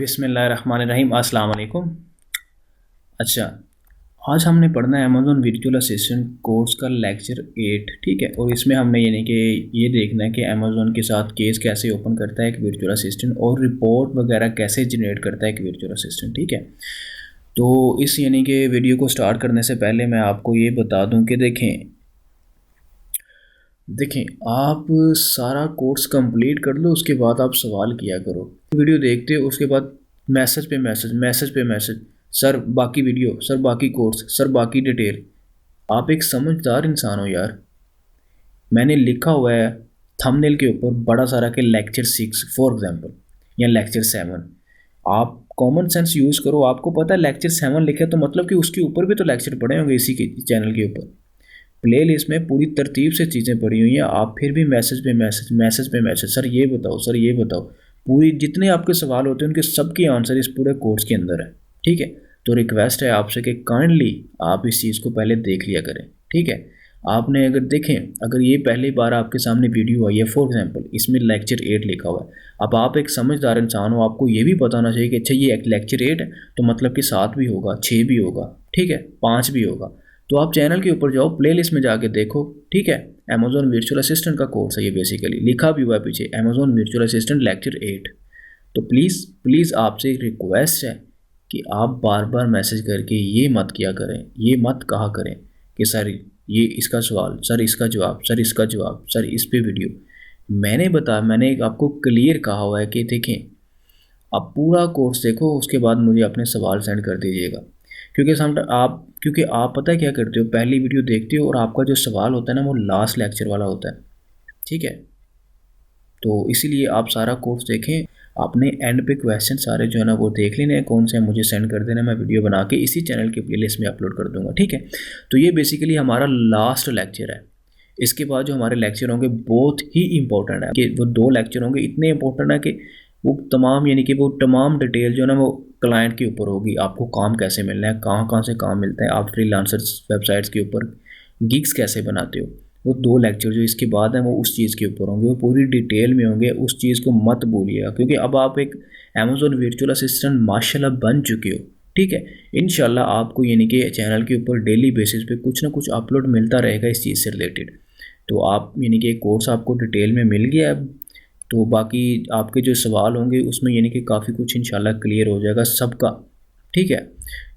बिस्मिल्लाहिर्रहमानिर्रहीम अस्सलाम वालेकुम। अच्छा, आज हमने पढ़ना है अमेज़न वर्चुअल असिस्टेंट कोर्स का लेक्चर 8, ठीक है। और इसमें हमने यानी कि ये देखना है कि अमेज़न के साथ केस कैसे ओपन करता है एक वर्चुअल असिस्टेंट और रिपोर्ट वगैरह कैसे जनरेट करता है एक वर्चुअल असिस्टेंट, ठीक है। तो इस यानी कि वीडियो को स्टार्ट करने से पहले मैं आपको ये बता दूं कि देखें आप सारा कोर्स कंप्लीट कर लो, उसके बाद आप सवाल किया करो। वीडियो देखते हो उसके बाद मैसेज पे मैसेज, मैसेज पे मैसेज, सर बाकी वीडियो, सर बाकी कोर्स, सर बाकी डिटेल। आप एक समझदार इंसान हो यार। मैंने लिखा हुआ है थंबनेल के ऊपर बड़ा सारा के लेक्चर 6 फॉर एग्जांपल या लेक्चर 7। आप कॉमन सेंस यूज़ करो। आपको पता है लेक्चर 7 लिखा है तो मतलब कि उसके ऊपर भी तो लेक्चर पड़े होंगे इसी के चैनल के ऊपर। प्ले लिस्ट में पूरी तरतीब से चीज़ें पड़ी हुई हैं, आप फिर भी मैसेज पे मैसेज, मैसेज पे मैसेज, सर ये बताओ, सर ये बताओ। पूरी जितने आपके सवाल होते हैं उनके सबके आंसर इस पूरे कोर्स के अंदर है, ठीक है। तो रिक्वेस्ट है आपसे कि काइंडली आप इस चीज़ को पहले देख लिया करें, ठीक है। आपने अगर देखें, अगर ये पहली बार आपके सामने वीडियो आई है फॉर एग्जांपल, इसमें लेक्चर 8 लिखा हुआ है। अब आप एक समझदार इंसान हो, आपको ये भी पता होना चाहिए कि अच्छा ये एक लेक्चर 8 है तो मतलब कि 7 भी होगा, 6 भी होगा, ठीक है, 5 भी होगा। तो आप चैनल के ऊपर जाओ, प्लेलिस्ट में जाके देखो, ठीक है। अमेज़न वर्चुअल असिस्टेंट का कोर्स है ये, बेसिकली लिखा भी हुआ है पीछे अमेज़न वर्चुअल असिस्टेंट लेक्चर 8। तो प्लीज़ प्लीज़ आपसे एक रिक्वेस्ट है कि आप बार बार मैसेज करके ये मत किया करें, ये मत कहा करें कि सर ये इसका सवाल, सर इसका जवाब, सर इसका जवाब, सर इस पे वीडियो। मैंने आपको क्लियर कहा हुआ है कि देखें आप पूरा कोर्स देखो, उसके बाद मुझे अपने सवाल सेंड कर दीजिएगा। क्योंकि आप पता है क्या करते हो, पहली वीडियो देखते हो और आपका जो सवाल होता है ना वो लास्ट लेक्चर वाला होता है, ठीक है। तो इसीलिए आप सारा कोर्स देखें, आपने एंड पे क्वेश्चन सारे जो है ना वो देख लेने हैं, कौन से हैं मुझे सेंड कर देना, मैं वीडियो बना के इसी चैनल के प्लेलिस्ट में अपलोड कर दूंगा, ठीक है। तो ये बेसिकली हमारा लास्ट लेक्चर है। इसके बाद जो हमारे लेक्चर होंगे बहुत ही इंपॉर्टेंट है कि वो 2 लेक्चर होंगे, इतने इंपॉर्टेंट है कि वो तमाम यानी कि वो तमाम डिटेल जो है ना वो क्लाइंट के ऊपर होगी। आपको काम कैसे मिलना है, कहाँ कहाँ से काम मिलता है, आप फ्रीलांसर्स वेबसाइट्स के ऊपर गिग्स कैसे बनाते हो, वो 2 लेक्चर जो इसके बाद हैं वो उस चीज़ के ऊपर होंगे, वो पूरी डिटेल में होंगे। उस चीज़ को मत भूलिएगा क्योंकि अब आप एक अमेज़न वर्चुअल असिस्टेंट माशाल्लाह बन चुके हो, ठीक है। इंशाल्लाह आपको यानी कि चैनल के ऊपर डेली बेसिस पे कुछ ना कुछ अपलोड मिलता रहेगा इस चीज़ से रिलेटेड। तो आप यानी कि कोर्स आपको डिटेल में मिल गया अब। तो बाकी आपके जो सवाल होंगे उसमें यानी कि काफ़ी कुछ इंशाल्लाह क्लियर हो जाएगा सबका, ठीक है।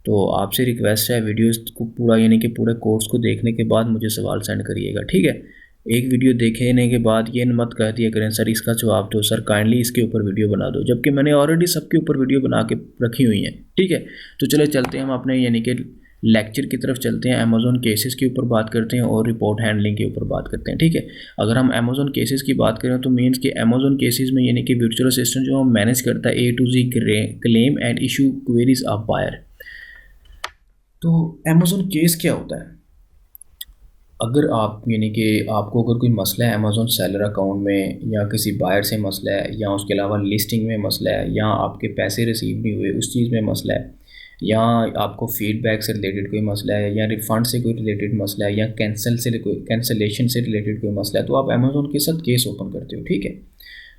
तो आपसे रिक्वेस्ट है वीडियोस को पूरा यानी कि पूरे कोर्स को देखने के बाद मुझे सवाल सेंड करिएगा, ठीक है। एक वीडियो देखने के बाद ये मत कह दिया करें सर इसका जवाब दो, सर काइंडली इसके ऊपर वीडियो बना दो, जबकि मैंने ऑलरेडी सबके ऊपर वीडियो बना के रखी हुई हैं, ठीक है। तो चले चलते हैं हम अपने यानी कि लेक्चर की तरफ चलते हैं। अमेज़न केसेस के ऊपर बात करते हैं और रिपोर्ट हैंडलिंग के ऊपर बात करते हैं, ठीक है। अगर हम अमेज़न केसेस की बात करें तो मीन्स कि अमेज़न केसेस में यानी कि वर्चुअल असिस्टेंट जो हम मैनेज करता है A to Z claim and issue queries of buyer. तो अमेज़न केस क्या होता है? अगर आप यानी कि आपको अगर कोई मसला है अमेज़न सेलर अकाउंट में, या किसी बायर से मसला है, या उसके अलावा लिस्टिंग में मसला है, या आपके पैसे रिसीव नहीं हुए उस चीज़ में मसला है, या आपको फीडबैक से रिलेटेड कोई मसला है, या रिफ़ंड से कोई रिलेटेड मसला है, या कैंसलेशन से रिलेटेड कोई मसला है, तो आप अमेज़न के साथ केस ओपन करते हो, ठीक है।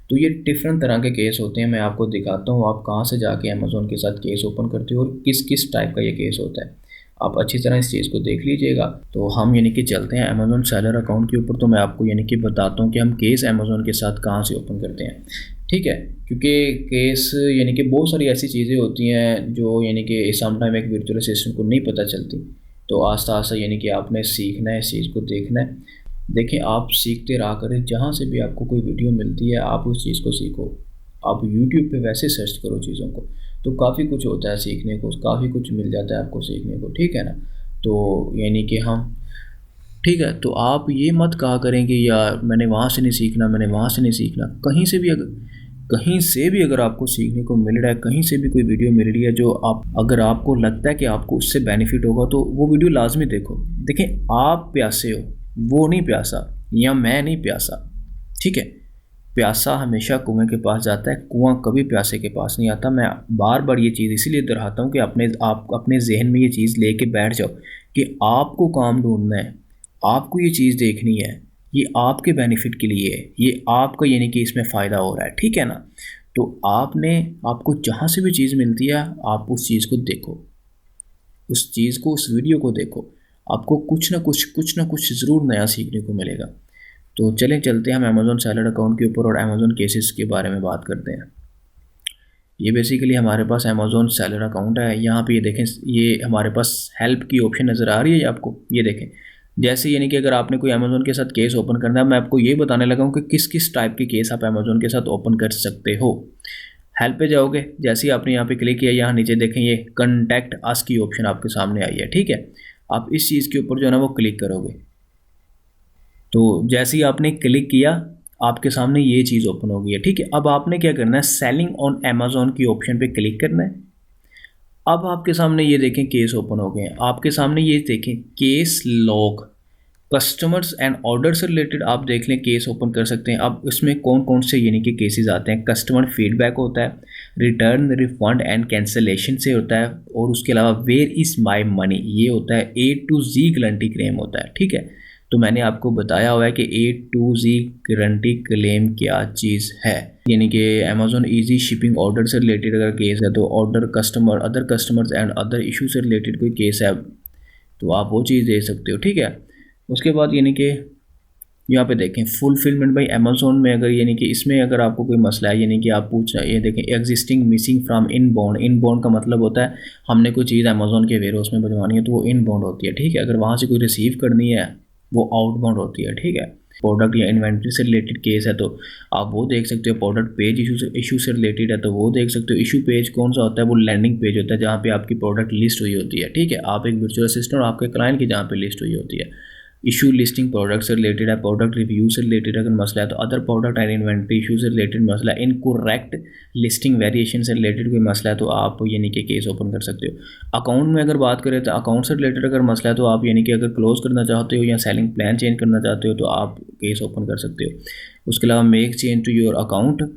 तो ये डिफरेंट तरह के केस होते हैं, मैं आपको दिखाता हूँ आप कहाँ से जाके अमेज़न के साथ केस ओपन करते हो और किस किस टाइप का ये केस होता है। आप अच्छी तरह इस चीज़ को देख लीजिएगा। तो हम यानी कि चलते हैं अमेज़न सेलर अकाउंट के ऊपर। तो मैं आपको यानी कि बताता हूँ कि हम केस अमेज़न के साथ कहाँ से ओपन करते हैं, ठीक है। क्योंकि केस यानी कि बहुत सारी ऐसी चीज़ें होती हैं जो यानी कि समटाइम एक वर्चुअल असिस्टेंट को नहीं पता चलती। तो आस्ता आस्ता यानी कि आपने सीखना है, इस चीज़ को देखना है। देखें आप सीखते रहा करें, जहाँ से भी आपको कोई वीडियो मिलती है आप उस चीज़ को सीखो। आप यूट्यूब पे वैसे सर्च करो चीज़ों को, तो काफ़ी कुछ होता है सीखने को, काफ़ी कुछ मिल जाता है आपको सीखने को, ठीक है ना। तो यानी कि हम ठीक है, तो आप ये मत कहा करें कि यार मैंने वहाँ से नहीं सीखना, मैंने वहाँ से नहीं सीखना। कहीं से भी अगर आपको सीखने को मिल रहा है, कहीं से भी कोई वीडियो मिल रही है जो आप अगर आपको लगता है कि आपको उससे बेनिफिट होगा तो वो वीडियो लाजमी देखो। देखें आप प्यासे हो, वो नहीं प्यासा, या मैं नहीं प्यासा, ठीक है। प्यासा हमेशा कुएं के पास जाता है, कुआं कभी प्यासे के पास नहीं आता। मैं बार बार ये चीज़ इसीलिए दोहराता हूँ कि आप अपने जहन में ये चीज़ लेके बैठ जाओ कि आपको काम ढूंढना है, आपको ये चीज़ देखनी है, ये आपके बेनिफिट के लिए है, ये आपका यानी कि इसमें फ़ायदा हो रहा है, ठीक है ना। तो आपको जहाँ से भी चीज़ मिलती है आप उस चीज़ को देखो, उस चीज़ को, उस वीडियो को देखो, आपको कुछ ना कुछ ज़रूर नया सीखने को मिलेगा। तो चलते हैं हम अमेज़ॉन सेलर अकाउंट के ऊपर और अमेज़ॉन केसेस के बारे में बात करते हैं। ये बेसिकली हमारे पास अमेज़ॉन सेलर अकाउंट है। यहाँ पे ये देखें, ये हमारे पास हेल्प की ऑप्शन नज़र आ रही है आपको, ये देखें। जैसे यानी कि अगर आपने कोई अमेज़ॉन के साथ केस ओपन करना है, मैं आपको ये बताने लगा हूँ कि किस किस टाइप के केस आप अमेज़ॉन के साथ ओपन कर सकते हो। हेल्प पे जाओगे, जैसे ही आपने यहाँ पे क्लिक किया, यहाँ नीचे देखें ये कॉन्टैक्ट अस की ऑप्शन आपके सामने आई है, ठीक है। आप इस चीज़ के ऊपर जो है ना वो क्लिक करोगे, तो जैसे ही आपने क्लिक किया आपके सामने ये चीज़ ओपन हो गई है, ठीक है। अब आपने क्या करना है, सेलिंग ऑन अमेज़ॉन की ऑप्शन पे क्लिक करना है। अब आपके सामने ये देखें केस ओपन हो गए हैं, आपके सामने ये देखें case log, customers and order से रिलेटेड आप देख लें केस ओपन कर सकते हैं। अब इसमें कौन कौन से यानी कि केसेस आते हैं, कस्टमर फीडबैक होता है, रिटर्न, रिफंड एंड कैंसलेशन से होता है, और उसके अलावा वेयर इज़ माय मनी ये होता है, A to Z guarantee claim होता है, ठीक है। तो मैंने आपको बताया हुआ है कि A to Z guarantee claim क्या चीज़ है, यानी कि अमेज़ॉन ईजी शिपिंग ऑर्डर से रिलेटेड अगर केस है तो order customer, other customers and other issue से रिलेटेड कोई केस है तो आप वो चीज़ दे सकते हो, ठीक है। उसके बाद यानी कि यहाँ पे देखें फुलफिलमेंट बाई अमेज़ॉन में, अगर यानी कि इसमें अगर आपको कोई मसला है, यानी कि आप पूछ रहे हैं, ये देखें existing missing from inbound. Inbound का मतलब होता है हमने कोई चीज़ अमेज़ॉन के वेयरहाउस में भिजवानी है तो वो इनबाउंड होती है, ठीक है। अगर वहाँ से कोई रिसीव करनी है वो आउटबाउंड होती है, ठीक है। प्रोडक्ट या इन्वेंट्री से रिलेटेड केस है तो आप वो देख सकते हो। प्रोडक्ट पेज इशू से रिलेटेड है तो वो देख सकते हो। इशू पेज कौन सा होता है, वो लैंडिंग पेज होता है जहाँ पे आपकी प्रोडक्ट लिस्ट हुई होती है, ठीक है। आप एक वर्चुअल असिस्टेंट और आपके क्लाइंट की जहाँ पे लिस्ट हुई होती है। इशू लिस्टिंग प्रोडक्ट से रिलेटेड है, प्रोडक्ट रिव्यू से रिलेटेड अगर मसला है तो other product and inventory issue से रिलेटेड मसला है। इनकरेक्ट लिस्टिंग वेरिएशन से रिलेटेड कोई मसला है तो आप यानी कि केस ओपन कर सकते हो। अकाउंट में अगर बात करें तो अकाउंट से रिलेटेड अगर मसला है तो आप यानी कि अगर क्लोज करना चाहते हो या सेलिंग प्लान चेंज करना चाहते हो तो आप केस ओपन कर सकते हो। उसके अलावा make change to your account,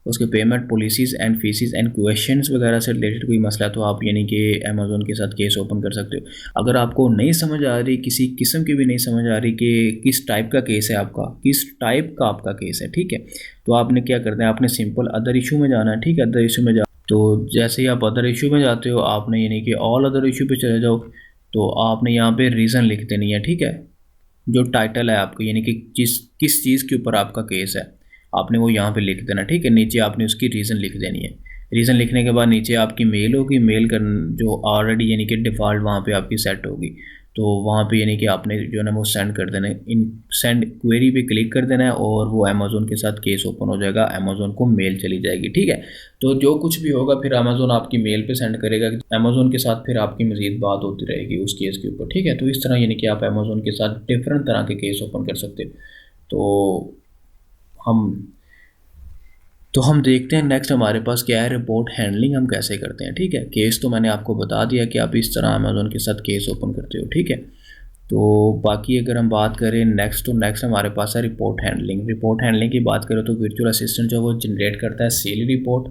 उसके payment policies and fees and questions वगैरह से रिलेटेड कोई मसला है तो आप यानी कि अमेज़ॉन के साथ केस ओपन कर सकते हो। अगर आपको नहीं समझ आ रही, किसी किस्म की भी नहीं समझ आ रही कि किस टाइप का केस है आपका, किस टाइप का आपका केस है, ठीक है, तो आपने क्या करना है, आपने सिंपल अदर इशू में जाना है, ठीक है। अदर इशू में जा, तो जैसे ही आप अदर इशू में जाते हो आपने यानी कि ऑल अदर इशू पे चले जाओ, तो आपने यहाँ पे रीज़न लिख देनी है, ठीक है। जो टाइटल है आपका यानी कि किस चीज़ के ऊपर आपका केस है आपने वो यहाँ पे लिख देना, ठीक है। नीचे आपने उसकी रीज़न लिख देनी है। रीज़न लिखने के बाद नीचे आपकी मेल होगी, मेल कर जो ऑलरेडी यानी कि डिफ़ॉल्ट वहाँ पे आपकी सेट होगी, तो वहाँ पे यानी कि आपने जो है ना वो सेंड कर देना है। इन सेंड क्वेरी पे क्लिक कर देना है और वो अमेज़ॉन के साथ केस ओपन हो जाएगा, अमेज़ॉन को मेल चली जाएगी, ठीक है। तो जो कुछ भी होगा फिर अमेज़ॉन आपकी मेल पे सेंड करेगा, अमेज़ॉन के साथ फिर आपकी मज़ीद बात होती रहेगी उस केस के ऊपर, ठीक है। तो इस तरह यानी कि आप अमेज़ॉन के साथ डिफरेंट तरह के केस ओपन कर सकते हो। तो हम हम देखते हैं नेक्स्ट हमारे पास क्या है, रिपोर्ट हैंडलिंग हम कैसे करते हैं, ठीक है। केस तो मैंने आपको बता दिया कि आप इस तरह अमेज़ॉन के साथ केस ओपन करते हो, ठीक है। तो बाकी अगर हम बात करें नेक्स्ट, तो नेक्स्ट हमारे पास है रिपोर्ट हैंडलिंग। रिपोर्ट हैंडलिंग की बात करें तो वर्चुअल असिस्टेंट जो वो जनरेट करता है सेल रिपोर्ट,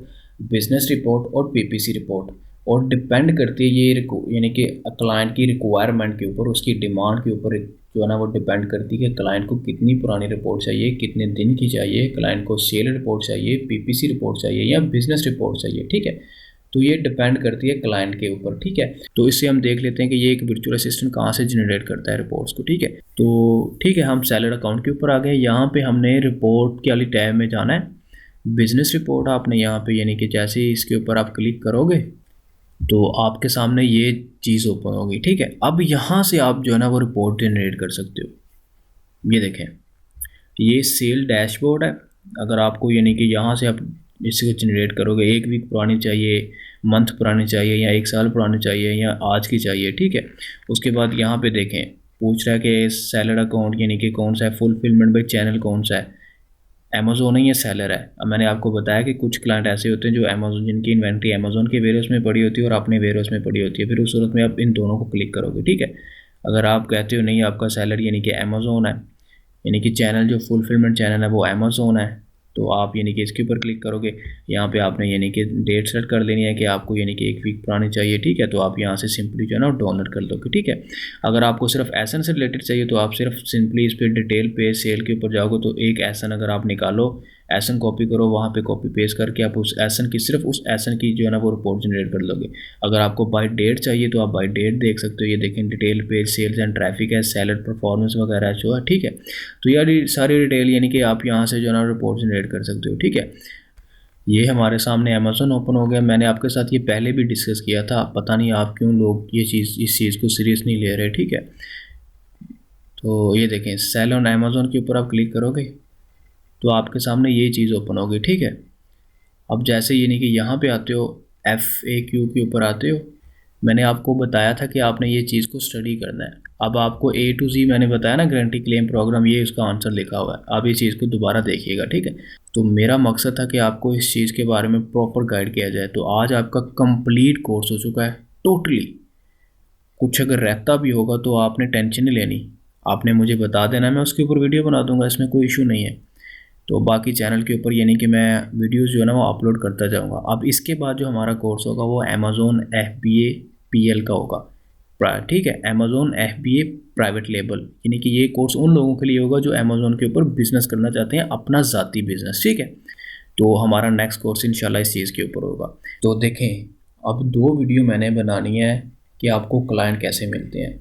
बिजनेस रिपोर्ट और पीपीसी रिपोर्ट, और डिपेंड करती है ये यानी कि क्लाइंट की रिक्वायरमेंट के ऊपर, उसकी डिमांड के ऊपर जो है ना वो डिपेंड करती है कि क्लाइंट को कितनी पुरानी रिपोर्ट चाहिए, कितने दिन की चाहिए, क्लाइंट को सेल रिपोर्ट चाहिए, पीपीसी रिपोर्ट चाहिए या बिजनेस रिपोर्ट चाहिए, ठीक है। तो ये डिपेंड करती है क्लाइंट के ऊपर, ठीक है। तो इससे हम देख लेते हैं कि ये एक वर्चुअल असिस्टेंट कहाँ से जनरेट करता है रिपोर्ट्स को, ठीक है। तो ठीक है, हम सेलर अकाउंट के ऊपर आ गए। यहाँ पे हमने रिपोर्ट के वाली टैब में जाना है, बिजनेस रिपोर्ट आपने यहाँ पे यानी कि जैसे ही इसके ऊपर आप क्लिक करोगे तो आपके सामने ये चीज़ ओपन होगी, ठीक है। अब यहाँ से आप जो है ना वो रिपोर्ट जनरेट कर सकते हो। ये देखें, ये सेल डैशबोर्ड है। अगर आपको यानी कि यहाँ से आप इसको जनरेट करोगे, 1 वीक पुरानी चाहिए, मंथ पुरानी चाहिए, या 1 साल पुरानी चाहिए, या आज की चाहिए, ठीक है। उसके बाद यहाँ पे देखें पूछ रहा है कि सेलर अकाउंट यानी कि कौन सा है, फुलफिलमेंट बाई चैनल कौन सा है, अमेज़ॉन ही ये सेलर है। अब मैंने आपको बताया कि कुछ क्लाइंट ऐसे होते हैं जो अमेज़ॉन, जिनकी इन्वेंट्री अमेज़ॉन के वेयरहाउस में पड़ी होती है और अपने वेयरहाउस में पड़ी होती है, फिर उस सूरत में आप इन दोनों को क्लिक करोगे, ठीक है। अगर आप कहते हो नहीं आपका सेलर यानी कि अमेज़ॉन है, यानी कि चैनल जो फुलफिलमेंट चैनल है वो अमेज़ॉन है, तो आप यानी कि इसके ऊपर क्लिक करोगे। यहाँ पे आपने यानी कि डेट सेट कर लेनी है कि आपको यानी कि 1 वीक पुरानी चाहिए, ठीक है। तो आप यहाँ से सिंपली जो है ना डाउनलोड कर दोगे, ठीक है। अगर आपको सिर्फ एसन से रिलेटेड चाहिए तो आप सिर्फ सिंपली इस पर डिटेल पे सेल के ऊपर जाओगे तो एक एसन अगर आप निकालो एसन कॉपी करो, वहाँ पे कॉपी पेस्ट करके आप उस एसन की, सिर्फ उस एसन की जो है ना वो रिपोर्ट जनरेट कर लोगे। अगर आपको बाय डेट चाहिए तो आप बाय डेट देख सकते हो, ये देखें detail page, sales and traffic है, सेलर परफॉर्मेंस वगैरह जो है, ठीक है। तो यार ये सारी डिटेल यानी कि आप यहाँ से जो है ना रिपोर्ट जनरेट कर सकते हो, ठीक है। ये हमारे सामने अमेज़न ओपन हो गया। मैंने आपके साथ ये पहले भी डिस्कस किया था, पता नहीं आप क्यों लोग ये चीज़, इस चीज़ को सीरियस नहीं ले रहे, ठीक है। तो ये देखें सेल ऑन अमेज़न के ऊपर आप क्लिक करोगे तो आपके सामने ये चीज़ ओपन होगी, ठीक है। अब जैसे यानी कि यहाँ पे आते हो, FAQ के ऊपर आते हो, मैंने आपको बताया था कि आपने ये चीज़ को स्टडी करना है। अब आपको A to Z मैंने बताया ना, गारंटी क्लेम प्रोग्राम, ये उसका आंसर लिखा हुआ है। आप ये चीज़ को दोबारा देखिएगा, ठीक है। तो मेरा मकसद था कि आपको इस चीज़ के बारे में प्रॉपर गाइड किया जाए। तो आज आपका कंप्लीट कोर्स हो चुका है टोटली। कुछ अगर रहता भी होगा तो आपने टेंशन नहीं लेनी, आपने मुझे बता देना, मैं उसके ऊपर वीडियो बना दूंगा, इसमें कोई इशू नहीं है। तो बाकी चैनल के ऊपर यानी कि मैं वीडियोस जो है ना वो अपलोड करता जाऊंगा। अब इसके बाद जो हमारा कोर्स होगा वो अमेज़न FBA PL का होगा, ठीक है। अमेज़न FBA प्राइवेट लेबल, यानी कि ये कोर्स उन लोगों के लिए होगा जो अमेज़न के ऊपर बिजनेस करना चाहते हैं, अपना ज़ाती बिजनेस, ठीक है। तो हमारा नेक्स्ट कोर्स इंशाल्लाह इस चीज़ के ऊपर होगा। तो देखें, अब 2 वीडियो मैंने बनानी है कि आपको क्लाइंट कैसे मिलते हैं।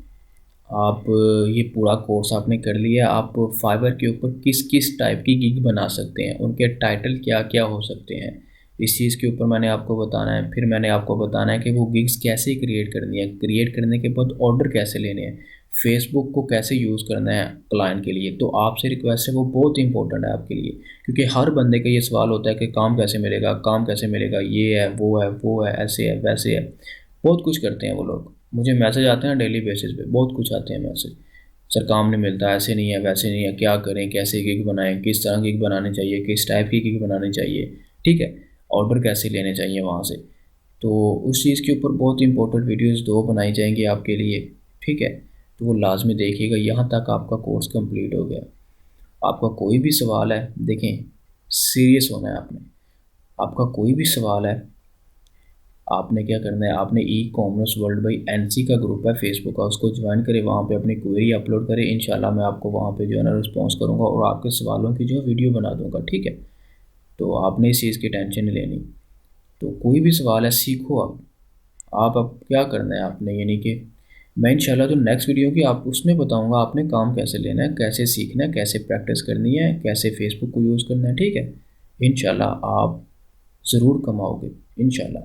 आप ये पूरा कोर्स आपने कर लिया, आप फाइवर के ऊपर किस किस टाइप की गिग बना सकते हैं, उनके टाइटल क्या क्या हो सकते हैं, इस चीज़ के ऊपर मैंने आपको बताना है। फिर मैंने आपको बताना है कि वो गिग्स कैसे क्रिएट करनी है, क्रिएट करने के बाद ऑर्डर कैसे लेने हैं, फेसबुक को कैसे यूज़ करना है क्लाइंट के लिए। तो आपसे रिक्वेस्ट है, वो बहुत इंपॉर्टेंट है आपके लिए, क्योंकि हर बंदे का ये सवाल होता है कि काम कैसे मिलेगा, काम कैसे मिलेगा, ये है वो है, ऐसे है वैसे है, बहुत कुछ करते हैं वो लोग। मुझे मैसेज आते हैं डेली बेसिस पे, बहुत कुछ आते हैं मैसेज, सर काम नहीं मिलता, ऐसे नहीं है वैसे नहीं है, क्या करें, कैसे गिग बनाएं, किस तरह गिग बनानी चाहिए, किस टाइप की गिग बनानी चाहिए, ठीक है, ऑर्डर कैसे लेने चाहिए वहाँ से। तो उस चीज़ के ऊपर बहुत इंपॉर्टेंट वीडियोस 2 बनाई जाएंगी आपके लिए, ठीक है। तो वो लाजमी देखिएगा। यहाँ तक आपका कोर्स कंप्लीट हो गया। आपका कोई भी सवाल है, देखें सीरियस होना है आपने, आपका कोई भी सवाल है, आपने क्या करना है, आपने E-कॉमर्स वर्ल्ड बाई NC का ग्रुप है फेसबुक का, उसको ज्वाइन करें, वहाँ पे अपनी क्वेरी अपलोड करें, इंशाल्लाह मैं आपको वहाँ पे जो है ना रिस्पॉन्स करूँगा और आपके सवालों की जो वीडियो बना दूँगा, ठीक है। तो आपने इस चीज़ की टेंशन नहीं लेनी। तो कोई भी सवाल है, सीखो आप अब क्या करना है आपने, यानी कि मैं इंशाल्लाह जो नेक्स्ट वीडियो की आप उसमें बताऊँगा आपने काम कैसे लेना है, कैसे सीखना है, कैसे प्रैक्टिस करनी है, कैसे फेसबुक को यूज़ करना है, ठीक है। इंशाल्लाह आप ज़रूर कमाओगे इंशाल्लाह।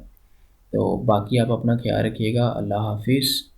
तो बाकी आप अपना ख्याल रखिएगा। अल्लाह हाफिज़।